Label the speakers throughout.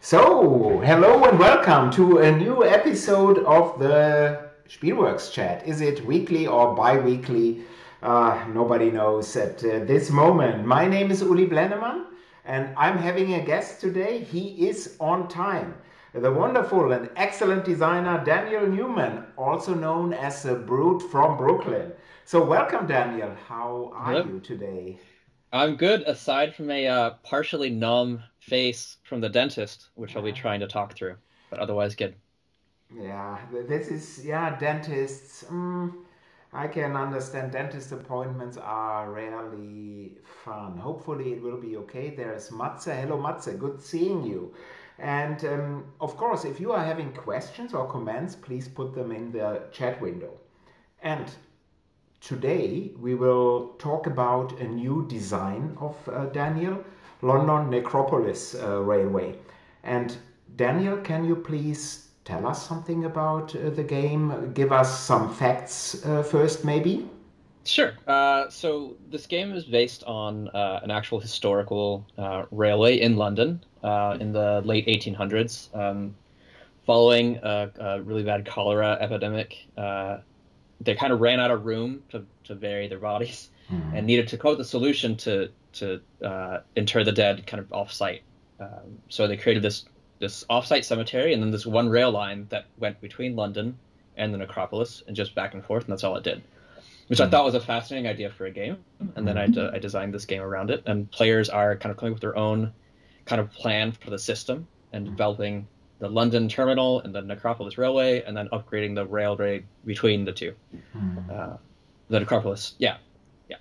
Speaker 1: So, hello and welcome to a new episode of the Spielworxx chat. Is it weekly or bi-weekly? Nobody knows at this moment. My name is Uli Blennemann and I'm having a guest today. He is on time. The wonderful and excellent designer Daniel Newman, also known as the Brute from Brooklyn. So welcome, Daniel. How are
Speaker 2: Hello.
Speaker 1: you today?
Speaker 2: I'm good, aside from a partially numb face from the dentist, which I'll be
Speaker 1: Yeah.
Speaker 2: trying to talk through, but otherwise good.
Speaker 1: Yeah, this is, yeah, dentists. I can understand dentist appointments are rarely fun. Hopefully, it will be okay. There's Matze. Hello, Matze. Good seeing you. And of course, if you are having questions or comments, please put them in the chat window. And today we will talk about a new design of Daniel, London Necropolis Railway. And Daniel, can you please tell us something about the game? Give us some facts first, maybe?
Speaker 2: Sure. So this game is based on an actual historical railway in London in the late 1800s. Following a really bad cholera epidemic, they kind of ran out of room to bury their bodies and needed to come up with a solution to inter the dead kind of off-site. So they created this off-site cemetery and then this one rail line that went between London and the necropolis and just back and forth, and that's all it did. Which I thought was a fascinating idea for a game, and then I designed this game around it. And players are kind of coming up with their own kind of plan for the system and developing the London terminal and the Necropolis Railway, and then upgrading the railway between the two. The Necropolis, yeah, yeah,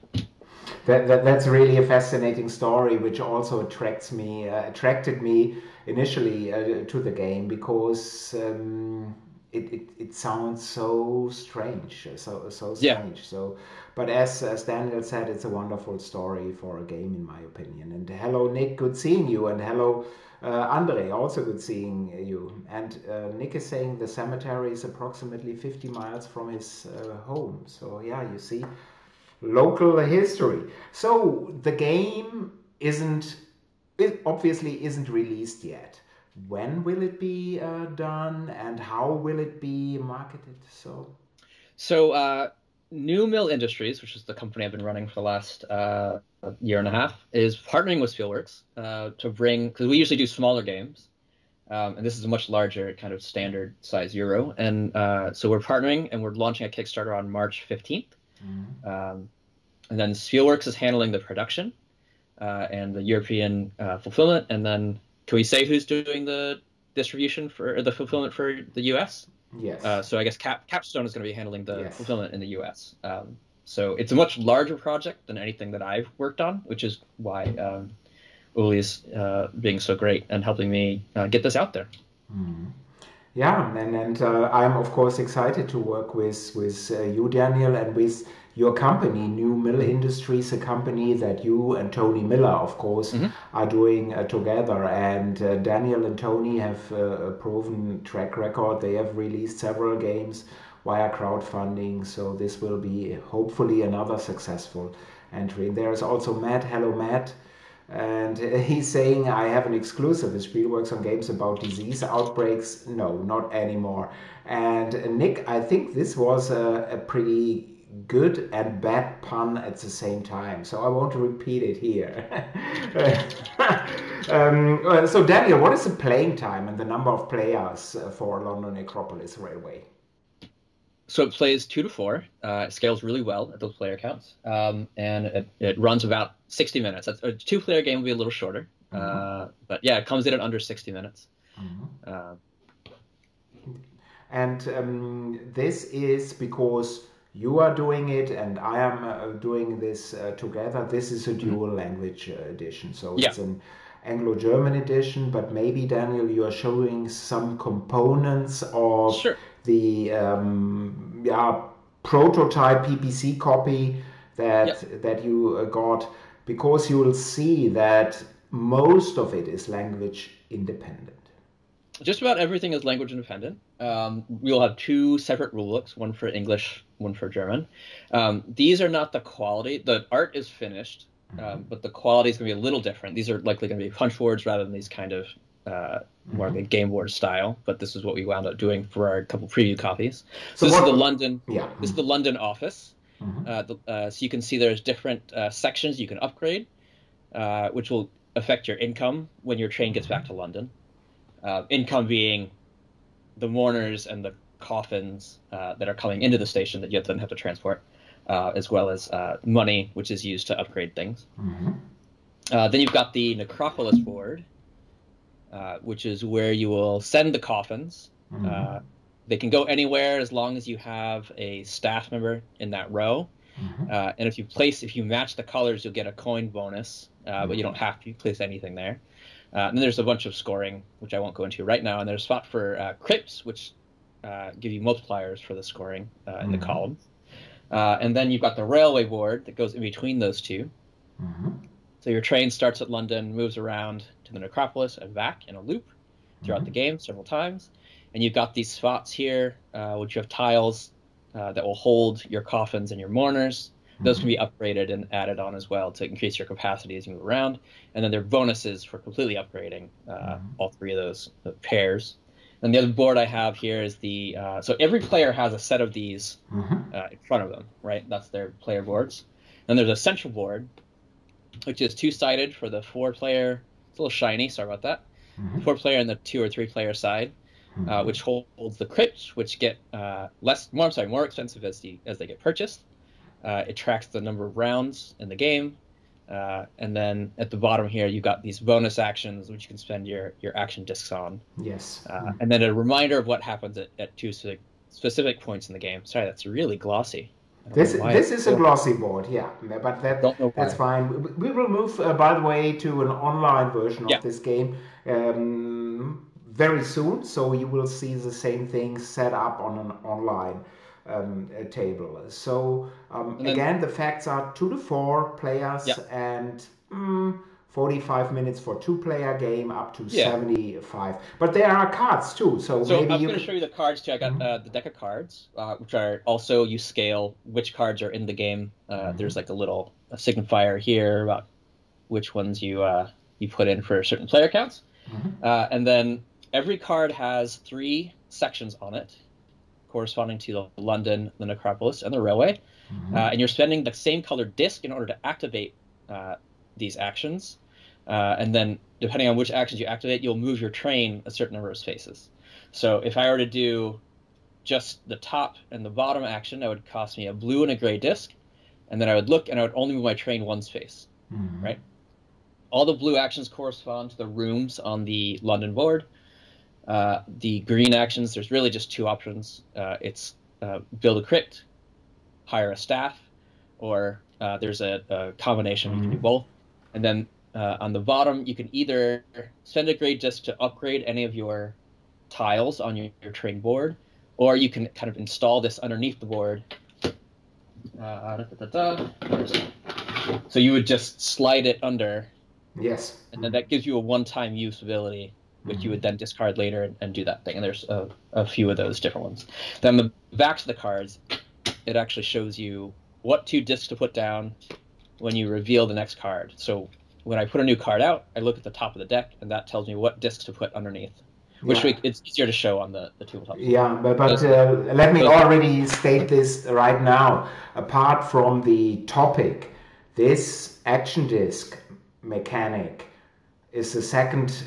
Speaker 1: That's really a fascinating story, which also attracted me initially to the game because it sounds so strange, so
Speaker 2: yeah.
Speaker 1: strange. So, but as Daniel said, it's a wonderful story for a game, in my opinion. And hello, Nick, good seeing you, and hello. Andre, also good seeing you. And Nick is saying the cemetery is approximately 50 miles from his home. So, yeah, you see, local history. So the game isn't it obviously isn't released yet. When will it be done, and how will it be marketed? So
Speaker 2: So New Mill Industries, which is the company I've been running for the last year and a half, is partnering with Spielworxx to bring, because we usually do smaller games. And this is a much larger kind of standard size Euro. And so we're partnering and we're launching a Kickstarter on March 15th. Um, and then Spielworxx is handling the production and the European fulfillment. And then can we say who's doing the distribution for or the fulfillment for the US?
Speaker 1: yes,
Speaker 2: So I guess Capstone is going to be handling the
Speaker 1: yes.
Speaker 2: fulfillment in the US. So it's a much larger project than anything that I've worked on, which is why Uli is being so great and helping me get this out there.
Speaker 1: Yeah, and I'm of course excited to work with you, Daniel, and with your company, New Mill Industries, a company that you and Tony Miller, of course,
Speaker 2: Hmm.
Speaker 1: are doing together. And Daniel and Tony have a proven track record. They have released several games via crowdfunding, so this will be hopefully another successful entry. And there's also Matt. Hello, Matt. And he's saying, I have an exclusive with Spielworxx on games about disease outbreaks. No, not anymore. And Nick, I think this was a pretty good and bad pun at the same time. So I won't repeat it here. So, Daniel, what is the playing time and the number of players for London Necropolis Railway?
Speaker 2: So it plays 2 to 4. It scales really well at those player counts, and it runs about 60 minutes. A two-player game will be a little shorter, but yeah, it comes in at under 60 minutes. Uh,
Speaker 1: And this is because you are doing it and I am doing this together. This is a
Speaker 2: mhm.
Speaker 1: dual language edition. So
Speaker 2: Yeah,
Speaker 1: it's an Anglo German edition, but maybe, Daniel, you are showing some components of
Speaker 2: sure.
Speaker 1: the yeah, prototype PPC copy
Speaker 2: Yeah,
Speaker 1: that you got, because you will see that most of it is language independent.
Speaker 2: just about everything is language independent. We'll have two separate rule books, one for English, one for German. These are not the quality. The art is finished, but the quality is going to be a little different. These are likely going to be punch boards rather than these kind of more like a game board style, but this is what we wound up doing for our couple preview copies.
Speaker 1: So
Speaker 2: this
Speaker 1: what,
Speaker 2: is the London.
Speaker 1: Yeah.
Speaker 2: This is the London office. So you can see there's different sections you can upgrade, which will affect your income when your train gets back to London. Income being the mourners and the coffins that are coming into the station that you then have to transport, as well as money, which is used to upgrade things. Then you've got the Necropolis Board, which is where you will send the coffins. They can go anywhere as long as you have a staff member in that row. And if you match the colors, you'll get a coin bonus, but you don't have to place anything there. And then there's a bunch of scoring, which I won't go into right now. And there's a spot for crypts, which give you multipliers for the scoring in the columns. And then you've got the railway board that goes in between those two. So your train starts at London, moves around to the Necropolis and back in a loop throughout the game several times. And you've got these spots here, which you have tiles that will hold your coffins and your mourners. Those can be upgraded and added on as well to increase your capacity as you move around. And then there are bonuses for completely upgrading all three of those pairs. And the other board I have here is so every player has a set of these in front of them, right? That's their player boards. Then there's a central board, which is two-sided for the 4-player. It's a little shiny, sorry about that. 4-player and the 2 or 3-player side, which holds the crypts, which get more expensive as they get purchased. It tracks the number of rounds in the game. And then at the bottom here, you've got these bonus actions, which you can spend your action discs on.
Speaker 1: Yes.
Speaker 2: And then a reminder of what happens at 2 specific points in the game. Sorry, that's really glossy.
Speaker 1: This is a glossy board, yeah, but that's fine. We will move, by the way, to an online version of this game very soon, so you will see the same thing set up on an online table. So again, the facts are 2 to 4 players and 45 minutes for 2-player game, up to 75. But there are cards too, so maybe
Speaker 2: I'm going to show you the cards too. I got the deck of cards, which are also, you scale which cards are in the game. There's like a signifier here about which ones you put in for certain player counts. And then every card has 3 sections on it, corresponding to the London, the Necropolis, and the railway. And you're spending the same colored disc in order to activate these actions. And then, depending on which actions you activate, you'll move your train a certain number of spaces. So if I were to do just the top and the bottom action, that would cost me a blue and a gray disc. And then I would look, and I would only move my train 1 space, right? All the blue actions correspond to the rooms on the London board. The green actions, there's really just 2 options. It's build a crypt, hire a staff, or there's a combination. You can do both. And then on the bottom, you can either spend a gray disc to upgrade any of your tiles on your train board, or you can kind of install this underneath the board. So you would just slide it under.
Speaker 1: Yes.
Speaker 2: And then that gives you a one-time use ability, which you would then discard later and do that thing. And there's a few of those different ones. Then the back of the cards, it actually shows you what 2 discs to put down when you reveal the next card. So when I put a new card out, I look at the top of the deck, and that tells me what discs to put underneath, which it's easier to show on the tabletop.
Speaker 1: Yeah, but let me already state this right now. Apart from the topic, this action disc mechanic is the second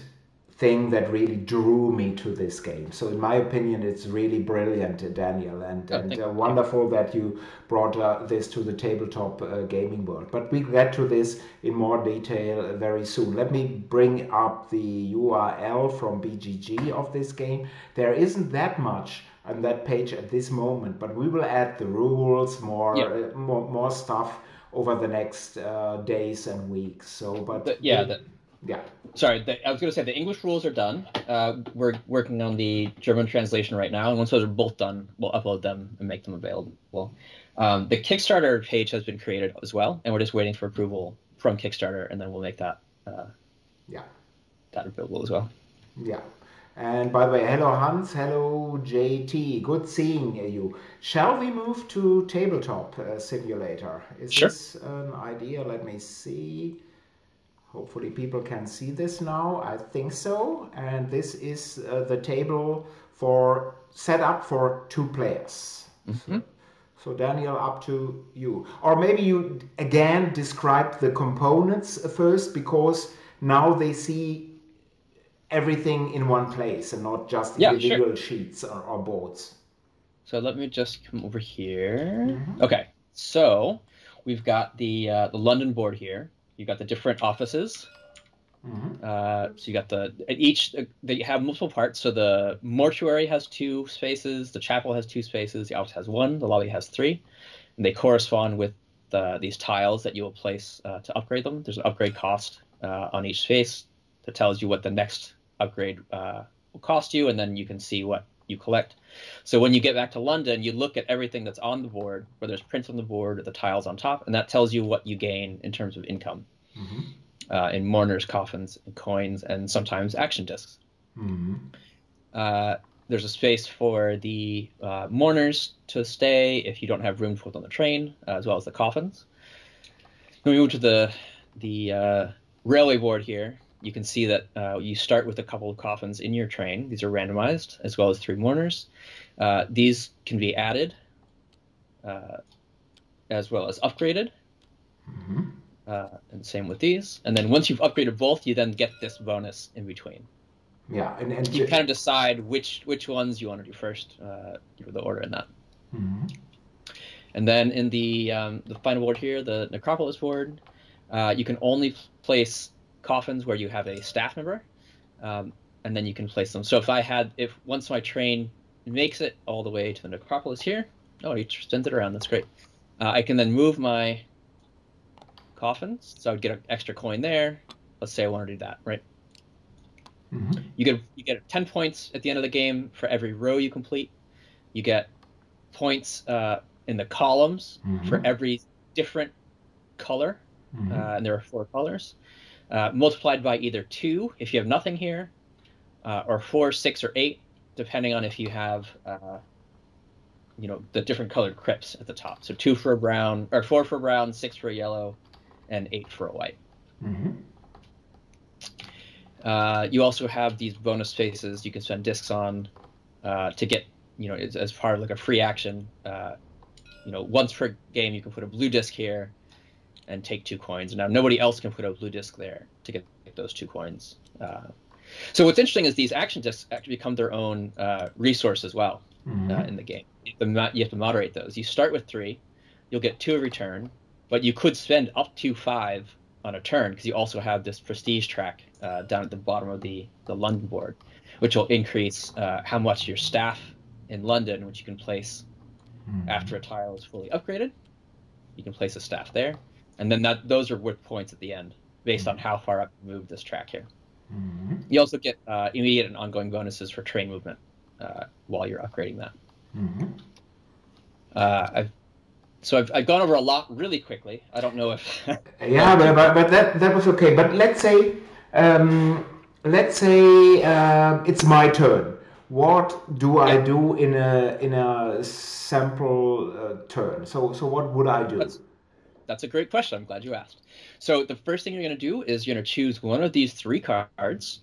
Speaker 1: thing that really drew me to this game. So in my opinion, it's really brilliant, Daniel, and wonderful that you brought this to the tabletop gaming world. But we'll get to this in more detail very soon. Let me bring up the URL from BGG of this game. There isn't that much on that page at this moment, but we will add the rules, more stuff over the next days and weeks. So, but
Speaker 2: Sorry, I was going to say the English rules are done. We're working on the German translation right now, and once those are both done, we'll upload them and make them available. The Kickstarter page has been created as well, and we're just waiting for approval from Kickstarter, and then we'll make that available as well.
Speaker 1: Yeah. And by the way, hello Hans, hello JT, good seeing you. Shall we move to Tabletop Simulator? Is this an idea? Let me see. Hopefully people can see this now. I think so. And this is the table for set up for 2 players.
Speaker 2: Mm-hmm.
Speaker 1: So Daniel, up to you. Or maybe you again describe the components first, because now they see everything in one place and not just individual sheets or boards.
Speaker 2: So let me just come over here. Okay, so we've got the London board here. You've got the different offices. So you got they have multiple parts. So the mortuary has 2 spaces, the chapel has 2 spaces, the office has 1, the lobby has 3, and they correspond with these tiles that you will place to upgrade them. There's an upgrade cost on each space that tells you what the next upgrade will cost you, and then you can see what you collect. So when you get back to London, you look at everything that's on the board, whether there's prints on the board or the tiles on top, and that tells you what you gain in terms of income. In mourners, coffins, and coins, and sometimes action discs. There's a space for the mourners to stay if you don't have room to put on the train, as well as the coffins. When we move to the railway board here, you can see that you start with a couple of coffins in your train. These are randomized, as well as 3 mourners. These can be added, as well as upgraded. And same with these. And then once you've upgraded both, you then get this bonus in between.
Speaker 1: Yeah, and
Speaker 2: you kind of decide which ones you want to do first, the order in that. And then in the final board here, the Necropolis Board, you can only place coffins where you have a staff member, and then you can place them. So if once my train makes it all the way to the Necropolis here, he spins it around, that's great. I can then move my coffins, so I would get an extra coin there. Let's say I want to do that, right? You get 10 points at the end of the game for every row you complete. You get points in the columns for every different color, and there are 4 colors, multiplied by either 2 if you have nothing here, or 4, 6, or 8, depending on if you have the different colored crypts at the top. So 2 for a brown, or 4 for a brown, 6 for a yellow, and 8 for a white. You also have these bonus spaces you can spend discs on to get, as part of like a free action. Once per game you can put a blue disc here and take 2 coins. Now nobody else can put a blue disc there to get those 2 coins. So what's interesting is these action discs actually become their own resource as well in the game. You have to moderate those. You start with 3, you'll get 2 every turn, but you could spend up to 5 on a turn because you also have this prestige track down at the bottom of the London board, which will increase how much your staff in London, which you can place after a tile is fully upgraded. You can place a staff there, and then those are worth points at the end based on how far up you move this track here. You also get immediate and ongoing bonuses for train movement while you're upgrading that. I've gone over a lot really quickly. I don't know if
Speaker 1: yeah, but that was okay. But let's say it's my turn. What do I do in a sample turn? So what would I do?
Speaker 2: That's a great question. I'm glad you asked. So the first thing you're going to do is you're going to choose one of these 3 cards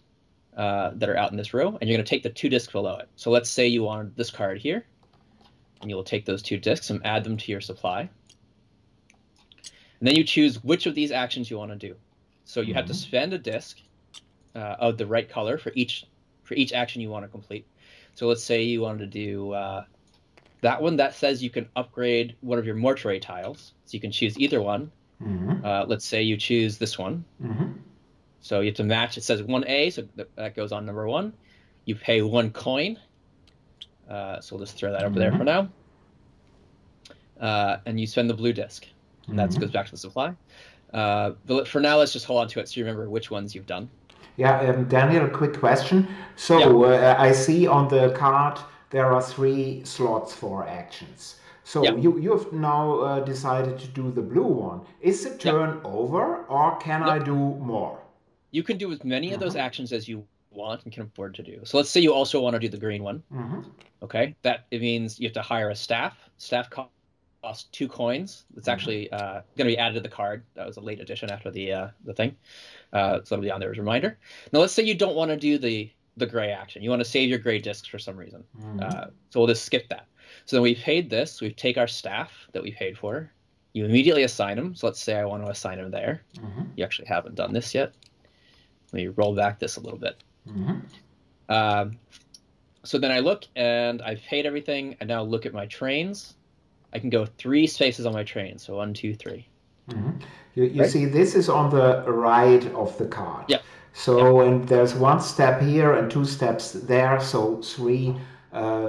Speaker 2: that are out in this row, and you're going to take the 2 discs below it. So let's say you wanted this card here, and you'll take those 2 discs and add them to your supply. And then you choose which of these actions you want to do. So you have to spend a disc of the right color for each action you want to complete. So let's say you wanted to do that one that says you can upgrade one of your mortuary tiles. So you can choose either one. Let's say you choose this one. So you have to match. It says 1A, so that goes on number 1. You pay 1 coin. So we'll just throw that over there for now. And you spend the blue disc. And that goes back to the supply. But for now, let's just hold on to it so you remember which ones you've done.
Speaker 1: Yeah, Daniel, quick question. So I see on the card there are 3 slots for actions. So you have now decided to do the blue one. Is the turn over, or can I do more?
Speaker 2: You can do as many of those actions as you want and can afford to do. So let's say you also want to do the green one. Okay, it means you have to hire a staff. Staff cost 2 coins. It's actually going to be added to the card. That was a late addition after the thing. So it'll be on there as a reminder. Now, let's say you don't want to do the gray action. You want to save your gray discs for some reason. So we'll just skip that. So then we paid this. We take our staff that we paid for. You immediately assign them. So let's say I want to assign them there. You actually haven't done this yet. Let me roll back this a little bit. So then I look, and I've paid everything. I now look at my trains. I can go 3 spaces on my train. So 1, 2, 3.
Speaker 1: You see, this is on the right of the card.
Speaker 2: Yep.
Speaker 1: So, and there's 1 step here and 2 steps there, so 3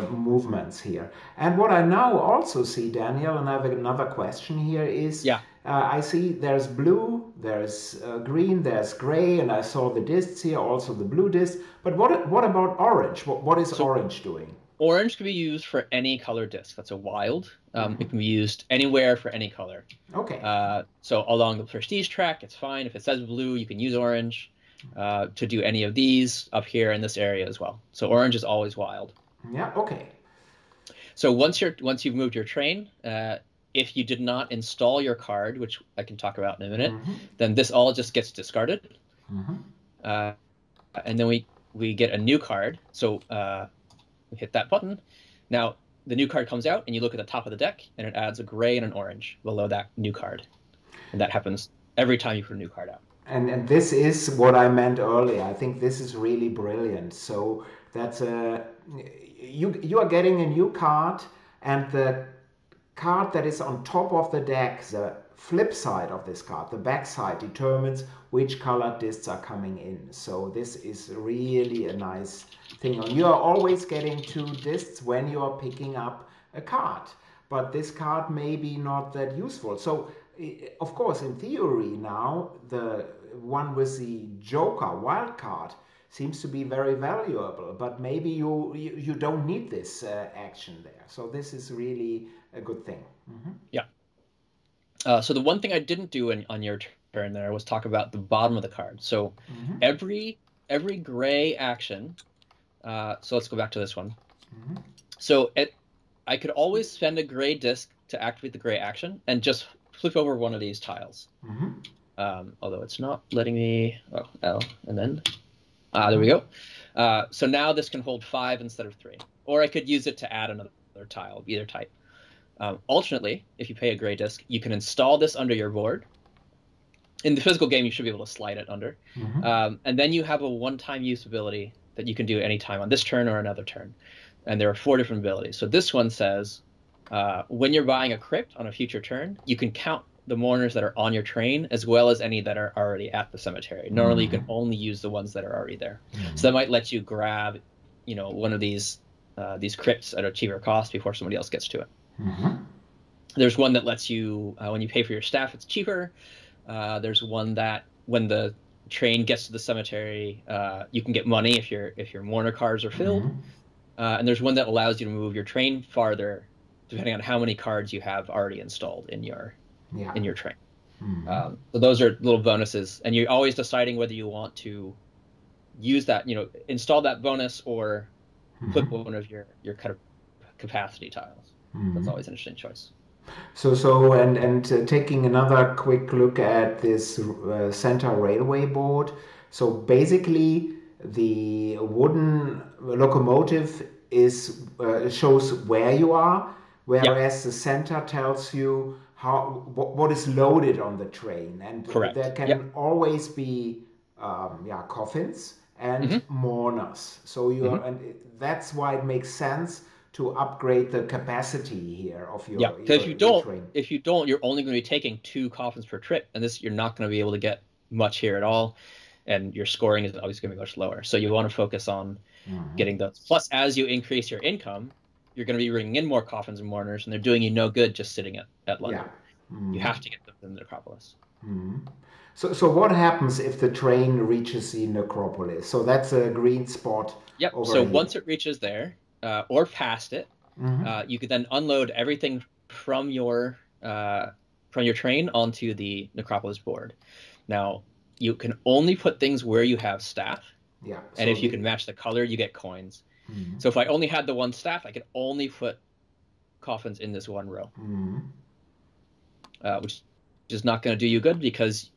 Speaker 1: movements here. And what I now also see, Daniel, and I have another question here is, I see there's blue, there's green, there's gray, and I saw the discs here, also the blue disc. But what about orange? What is orange doing?
Speaker 2: Orange can be used for any color disc. That's a wild. It can be used anywhere for any color.
Speaker 1: Okay.
Speaker 2: So along the prestige track, it's fine. If it says blue, you can use orange to do any of these up here in this area as well. So orange is always wild.
Speaker 1: Yeah. Okay.
Speaker 2: So once you've moved your train, if you did not install your card, which I can talk about in a minute, then this all just gets discarded. And then we get a new card. So we hit that button. Now the new card comes out, and you look at the top of the deck, and it adds a gray and an orange below that new card. And that happens every time you put a new card out.
Speaker 1: And this is what I meant earlier. I think this is really brilliant. So that's you are getting a new card, and the card that is on top of the deck, the flip side of this card, the back side, determines which colored discs are coming in. So this is really a nice thing. And you are always getting 2 discs when you are picking up a card, but this card may be not that useful. So of course, in theory now, the one with the Joker wild card seems to be very valuable, but maybe you don't need this action there. So this is really a good thing.
Speaker 2: Yeah. So the one thing I didn't do on your turn there was talk about the bottom of the card. So every gray action. So let's go back to this one. So I could always spend a gray disc to activate the gray action and just flip over one of these tiles. Although it's not letting me. Oh, L, and then there we go. So now this can hold 5 instead of 3, or I could use it to add another tile of either type. Alternately, if you pay a gray disc, you can install this under your board. In the physical game, you should be able to slide it under. And then you have a one-time use ability that you can do anytime on this turn or another turn. And there are 4 different abilities. So this one says, when you're buying a crypt on a future turn, you can count the mourners that are on your train as well as any that are already at the cemetery. Normally, you can only use the ones that are already there. So that might let you grab, one of these crypts at a cheaper cost before somebody else gets to it. There's one that lets you, when you pay for your staff, it's cheaper. There's one that when the train gets to the cemetery, you can get money if your mourner cards are filled. And there's one that allows you to move your train farther, depending on how many cards you have already installed in your train. So those are little bonuses, and you're always deciding whether you want to use that, install that bonus or put one of your kind of capacity tiles. That's always an interesting choice.
Speaker 1: So taking another quick look at this center railway board. So basically, the wooden locomotive shows where you are, whereas the center tells you what is loaded on the train, and
Speaker 2: correct.
Speaker 1: There can always be coffins and mourners. So and that's why it makes sense to upgrade the capacity here of your
Speaker 2: because
Speaker 1: train.
Speaker 2: If you don't, you're only going to be taking 2 coffins per trip, and you're not going to be able to get much here at all, and your scoring is always going to be much lower. So you want to focus on getting those. Plus, as you increase your income, you're going to be bringing in more coffins and mourners, and they're doing you no good just sitting at London. You have to get them in the Necropolis.
Speaker 1: So what happens if the train reaches the Necropolis? So that's a green spot. Over
Speaker 2: so
Speaker 1: here.
Speaker 2: Once it reaches there, or past it, you could then unload everything from your train onto the Necropolis board. Now, you can only put things where you have staff. And if you can match the color, you get coins. So if I only had the one staff, I could only put coffins in this one row. which is not going to do you good because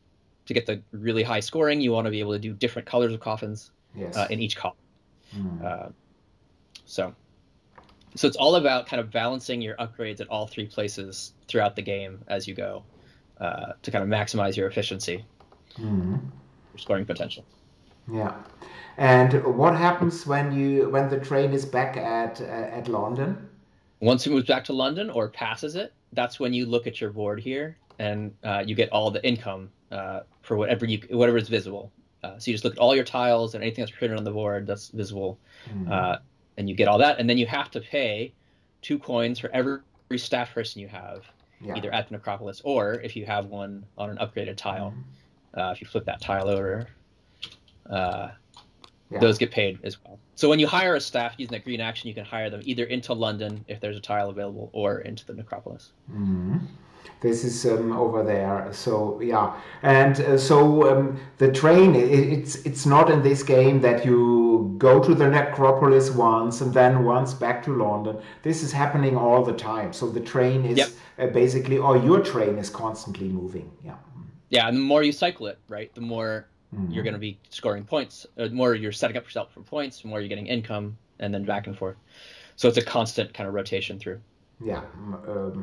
Speaker 2: to get the really high scoring, you want to be able to do different colors of coffins in each column. So it's all about kind of balancing your upgrades at all three places throughout the game as you go to kind of maximize your efficiency, your scoring potential.
Speaker 1: Yeah. And what happens when the train is back at London?
Speaker 2: Once it moves back to London or passes it, that's when you look at your board here and you get all the income for whatever is visible. So you just look at all your tiles and anything that's printed on the board that's visible, and you get all that. And then you have to pay 2 coins for every staff person you have, either at the Necropolis or if you have one on an upgraded tile. If you flip that tile over, those get paid as well. So when you hire a staff using that green action, you can hire them either into London if there's a tile available or into the Necropolis.
Speaker 1: This is over there. So yeah, and the train. It's not in this game that you go to the Necropolis once and then once back to London. This is happening all the time. So the train is basically, or your train is constantly moving.
Speaker 2: Yeah, and the more you cycle it, right, the more you're going to be scoring points. The more you're setting up yourself for points, the more you're getting income, and then back and forth. So it's a constant kind of rotation through.
Speaker 1: Yeah,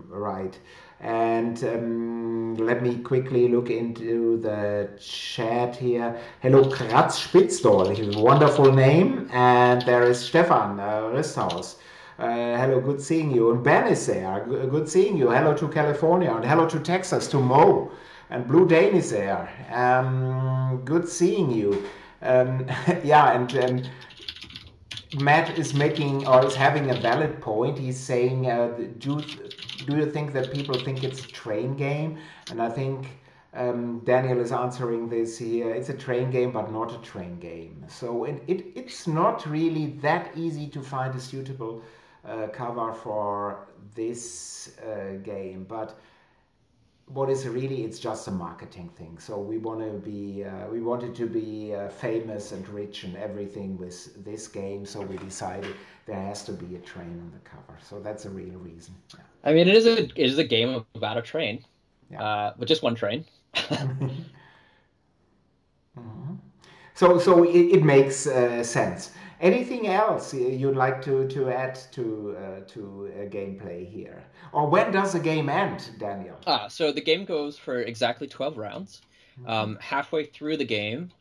Speaker 1: right. And let me quickly look into the chat here. Hello, Kratz Spitzdorf, wonderful name. And there is Stefan Risthaus. Hello, good seeing you. And Ben is there. Good seeing you. Hello to California and hello to Texas, to Mo. And Blue Dane is there. Good seeing you. Yeah, and Matt is having a valid point. He's saying, do you think that people think it's a train game? And I think Daniel is answering this here. It's a train game, but not a train game. So it's not really that easy to find a suitable cover for this game. But what is really, it's just a marketing thing. So we wanted to be famous and rich and everything with this game. So we decided there has to be a train on the cover. So that's a real reason. Yeah.
Speaker 2: I mean, it is a game about a train, but just one train.
Speaker 1: So it makes sense. Anything else you'd like to add to gameplay here? Or when does the game end, Daniel?
Speaker 2: So the game goes for exactly 12 rounds. Halfway through the game,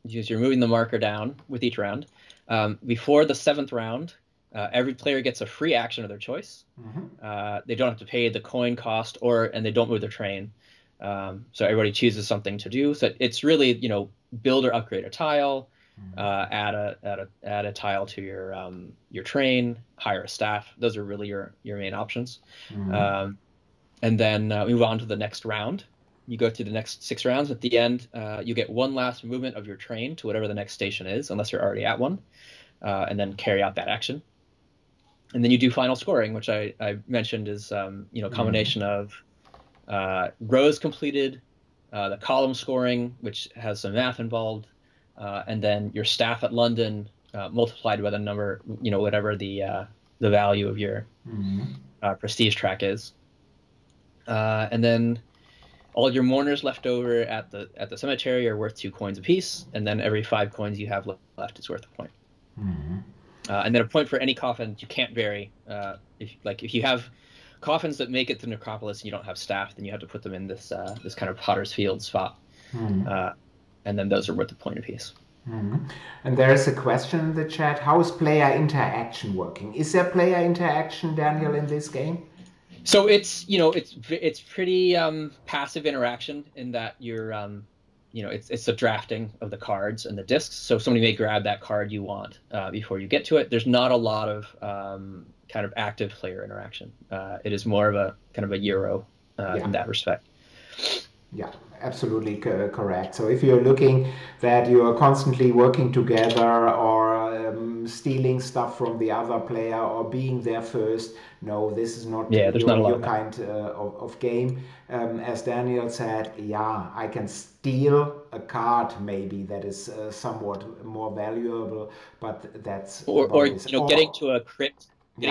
Speaker 2: you're moving the marker down with each round. Before the 7th round, every player gets a free action of their choice. They don't have to pay the coin cost and they don't move their train. So everybody chooses something to do. So it's really, build or upgrade a tile, add a tile to your train, hire a staff. Those are really your main options. And then move on to the next round. You go through the next 6 rounds. At the end, you get one last movement of your train to whatever the next station is, unless you're already at one, and then carry out that action. And then you do final scoring, which I mentioned is a combination of rows completed, the column scoring, which has some math involved, and then your staff at London multiplied by the number, whatever the value of your prestige track is, and then all your mourners left over at the cemetery are worth 2 coins apiece, and then every 5 coins you have left is worth a point. And then a point for any coffin you can't bury. If you have coffins that make it to Necropolis and you don't have staff, then you have to put them in this kind of Potter's Field spot, and then those are worth a point apiece.
Speaker 1: And there is a question in the chat: how is player interaction working? Is there player interaction, Daniel, in this game?
Speaker 2: So it's pretty passive interaction in that you're it's a drafting of the cards and the discs. So somebody may grab that card you want before you get to it. There's not a lot of kind of active player interaction. It is more of a kind of a Euro in that respect.
Speaker 1: Yeah, absolutely correct. So if you're looking that you are constantly working together or stealing stuff from the other player or being there first, no, this is not your kind of game. As Daniel said, I can steal a card maybe that is somewhat more valuable, but that's
Speaker 2: getting to a crypt.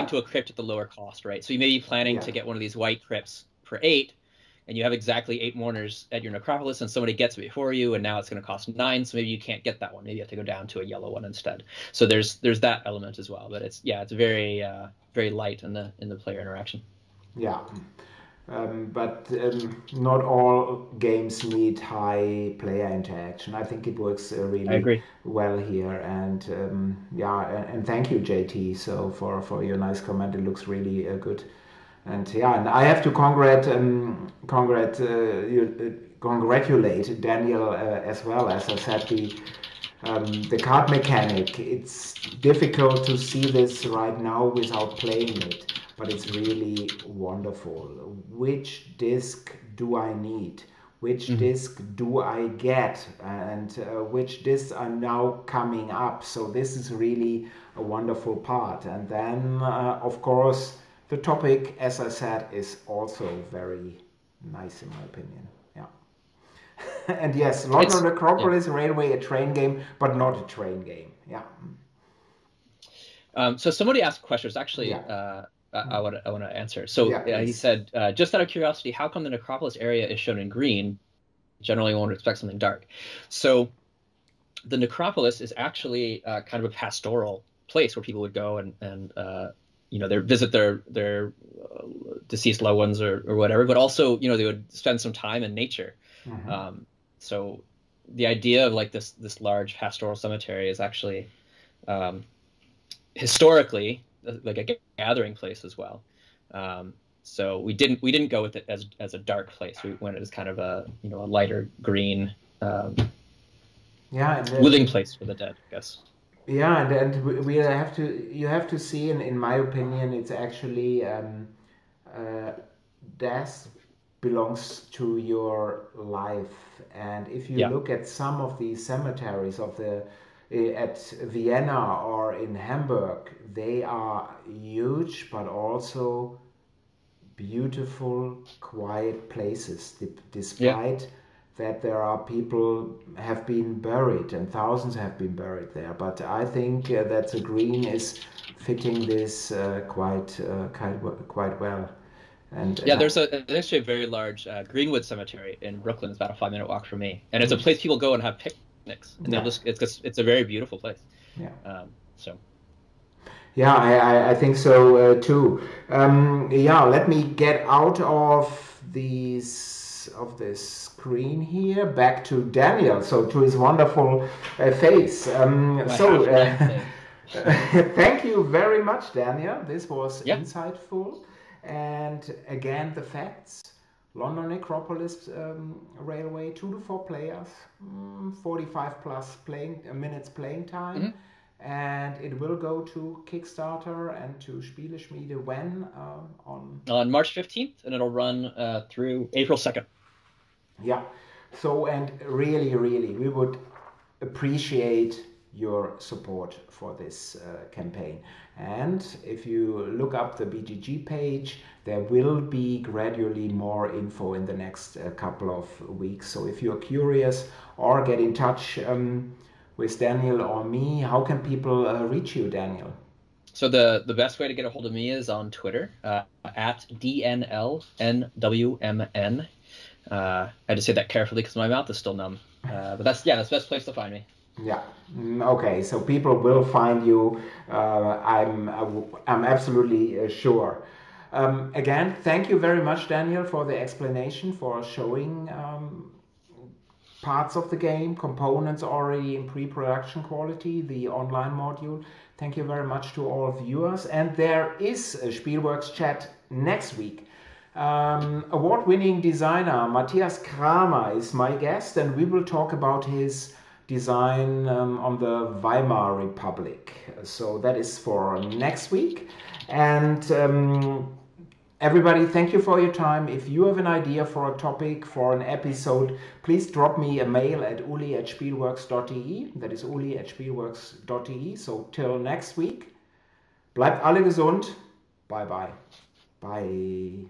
Speaker 2: To a crypt at the lower cost, right? So you may be planning to get one of these white crypts for 8, and you have exactly 8 mourners at your necropolis, and somebody gets it before you, and now it's going to cost 9, so maybe you can't get that one. Maybe you have to go down to a yellow one instead. So there's that element as well. But it's very very light in the player interaction.
Speaker 1: Yeah. But not all games need high player interaction. I think it works
Speaker 2: I
Speaker 1: really
Speaker 2: agree.
Speaker 1: well here, and and thank you, JT. So for your nice comment, it looks really good. And yeah, and I have to congratulate Daniel as well. As I said, the card mechanic. It's difficult to see this right now without playing it, but it's really wonderful. Which disc do I need? Which disc do I get? And which discs are now coming up? So this is really a wonderful part. And then, of course, the topic, as I said, is also very nice in my opinion. Yeah. And yes, London Necropolis Railway, a train game, but not a train game. Yeah.
Speaker 2: So somebody asked questions. Actually, I want to answer. So he said, just out of curiosity, how come the Necropolis area is shown in green? Generally, one would expect something dark. So the Necropolis is actually kind of a pastoral place where people would go and they visit their deceased loved ones or whatever, but also, they would spend some time in nature. So the idea of like this large pastoral cemetery is actually historically like a gathering place as well. So we didn't go with it as a dark place. We went as kind of a lighter green living place for the dead, I guess.
Speaker 1: Yeah, and you have to see, in my opinion, it's actually death belongs to your life. And if you look at some of the cemeteries at Vienna or in Hamburg, they are huge, but also beautiful, quiet places, despite that there are people have been buried and thousands have been buried there. But I think that the green is fitting this quite well. And
Speaker 2: there's actually a very large Greenwood Cemetery in Brooklyn. It's about a 5-minute walk from me, and it's a place people go and have picnics. And it's a very beautiful place.
Speaker 1: I think so too. Let me get out of this screen here, back to Daniel, so to his wonderful face. Thank you very much, Daniel. This was insightful. And again, the facts: London Necropolis Railway, 2 to 4 players, 45 plus minutes playing time. And it will go to Kickstarter and to Spieleschmiede when?
Speaker 2: On March 15th, and it'll run through April 2nd.
Speaker 1: Yeah. So, and really, really, we would appreciate your support for this campaign. And if you look up the BGG page, there will be gradually more info in the next couple of weeks. So if you're curious or get in touch with Daniel or me, how can people reach you, Daniel?
Speaker 2: So the best way to get a hold of me is on Twitter at DNLNWMN. I had to say that carefully because my mouth is still numb. But that's the best place to find me.
Speaker 1: Yeah. Okay. So people will find you. I'm absolutely sure. Again, thank you very much, Daniel, for the explanation, for showing parts of the game, components already in pre-production quality, the online module. Thank you very much to all viewers. And there is a Spielworxx chat next week. Award-winning designer Matthias Kramer is my guest, and we will talk about his design on the Weimar Republic. So that is for next week. And everybody, thank you for your time. If you have an idea for a topic, for an episode, please drop me a mail at uli@spielworxx.de. That is uli@spielworxx.de. So till next week, bleibt alle gesund. Bye bye. Bye.